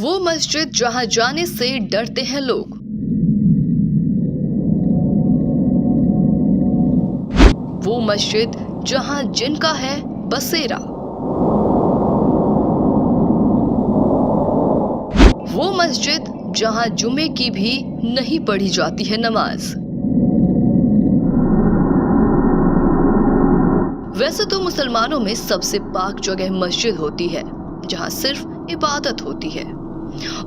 वो मस्जिद जहां जाने से डरते हैं लोग। वो मस्जिद जहां जिनका है बसेरा। वो मस्जिद जहां जुमे की भी नहीं पढ़ी जाती है नमाज। वैसे तो मुसलमानों में सबसे पाक जगह मस्जिद होती है, जहां सिर्फ इबादत होती है।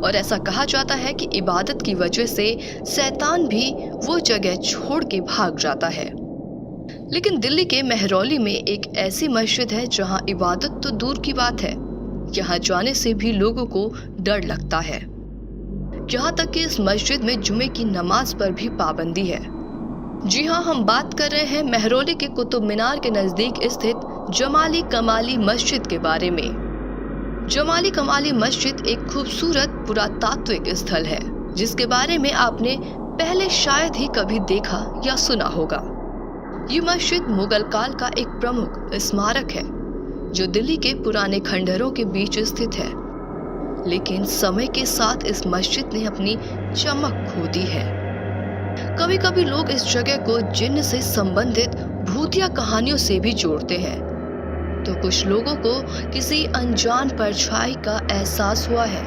और ऐसा कहा जाता है कि इबादत की वजह से शैतान भी वो जगह छोड़ के भाग जाता है। लेकिन दिल्ली के महरौली में एक ऐसी मस्जिद है जहां इबादत तो दूर की बात है, यहाँ जाने से भी लोगों को डर लगता है। यहाँ तक कि इस मस्जिद में जुमे की नमाज पर भी पाबंदी है। जी हाँ, हम बात कर रहे हैं महरौली के कुतुब मीनार के नजदीक स्थित जमाली कमाली मस्जिद के बारे में। जमाली कमाली मस्जिद एक खूबसूरत पुरातात्विक स्थल है, जिसके बारे में आपने पहले शायद ही कभी देखा या सुना होगा। ये मस्जिद मुगल काल का एक प्रमुख स्मारक है, जो दिल्ली के पुराने खंडहरों के बीच स्थित है। लेकिन समय के साथ इस मस्जिद ने अपनी चमक खो दी है। कभी कभी लोग इस जगह को जिन्न से संबंधित भूतिया कहानियों से भी जोड़ते हैं, तो कुछ लोगों को किसी अनजान परछाई का एहसास हुआ है।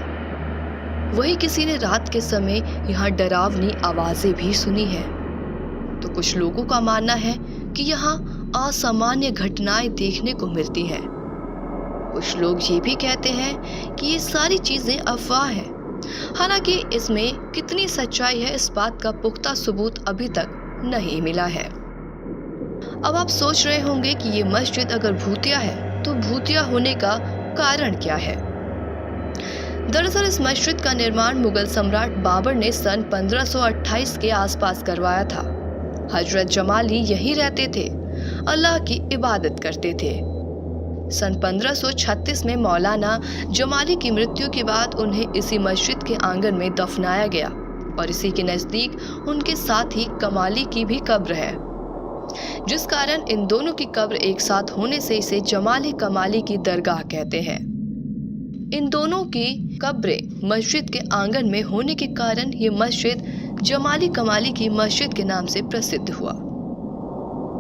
वही किसी ने रात के समय यहाँ डरावनी आवाजें भी सुनी है। तो कुछ लोगों का मानना है कि यहाँ असामान्य घटनाएं देखने को मिलती हैं। कुछ लोग ये भी कहते हैं कि ये सारी चीजें अफवाह है। हालांकि इसमें कितनी सच्चाई है, इस बात का पुख्ता सबूत अभी तक नहीं मिला है। अब आप सोच रहे होंगे कि ये मस्जिद अगर भूतिया है तो भूतिया होने का कारण क्या है। दरअसल इस मस्जिद का निर्माण मुगल सम्राट बाबर ने सन 1528 के आसपास करवाया था। हजरत जमाली यहीं रहते थे, अल्लाह की इबादत करते थे। सन 1536 में मौलाना जमाली की मृत्यु के बाद उन्हें इसी मस्जिद के आंगन में दफनाया गया और इसी के नजदीक उनके साथ ही कमाली की भी कब्र है, जिस कारण इन दोनों की कब्र एक साथ होने से इसे जमाली कमाली की दरगाह कहते हैं। इन दोनों की कब्रें मस्जिद के आंगन में होने के कारण ये मस्जिद जमाली कमाली की मस्जिद के नाम से प्रसिद्ध हुआ।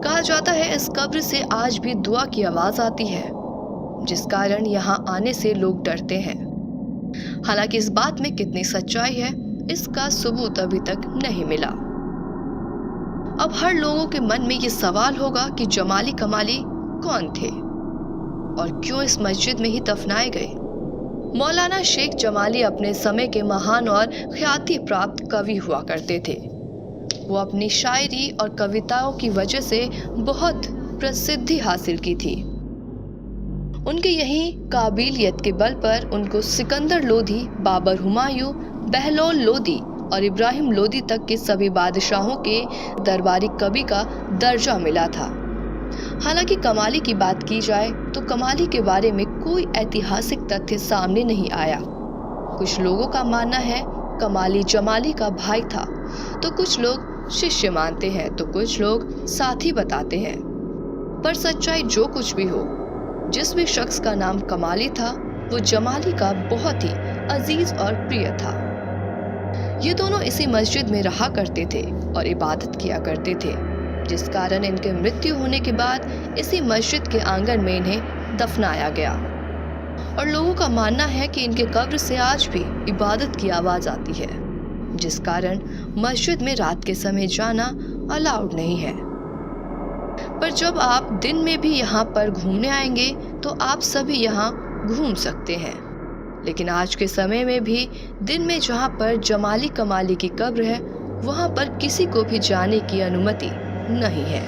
कहा जाता है इस कब्र से आज भी दुआ की आवाज आती है, जिस कारण यहाँ आने से लोग डरते हैं। हालांकि इस बात में कितनी सच्चाई है, इसका सबूत अभी तक नहीं मिला। अब हर लोगों के मन में ये सवाल होगा कि जमाली कमाली कौन थे और क्यों इस मस्जिद में ही दफनाए गए। मौलाना शेख जमाली अपने समय के महान और ख्याति प्राप्त कवि हुआ करते थे। वो अपनी शायरी और कविताओं की वजह से बहुत प्रसिद्धि हासिल की थी। उनके यही काबिलियत के बल पर उनको सिकंदर लोधी, बाबर हुमायूं, बहलोल लोदी और इब्राहिम लोदी तक के सभी बादशाहों के दरबारी कवि का दर्जा मिला था। हालांकि कमाली की बात की जाए तो कमाली के बारे में कोई ऐतिहासिक तथ्य सामने नहीं आया। कुछ लोगों का मानना है कमाली जमाली का भाई था, तो कुछ लोग शिष्य मानते हैं, तो कुछ लोग साथी बताते हैं। पर सच्चाई जो कुछ भी हो, जिस भी शख्स का नाम कमाली था वो जमाली का बहुत ही अजीज और प्रिय था। ये दोनों इसी मस्जिद में रहा करते थे और इबादत किया करते थे, जिस कारण इनके मृत्यु होने के बाद इसी मस्जिद के आंगन में इन्हें दफनाया गया। और लोगों का मानना है कि इनके कब्र से आज भी इबादत की आवाज आती है, जिस कारण मस्जिद में रात के समय जाना अलाउड नहीं है। पर जब आप दिन में भी यहाँ पर घूमने आएंगे तो आप सभी यहाँ घूम सकते हैं। लेकिन आज के समय में भी दिन में जहाँ पर जमाली कमाली की कब्र है, वहाँ पर किसी को भी जाने की अनुमति नहीं है।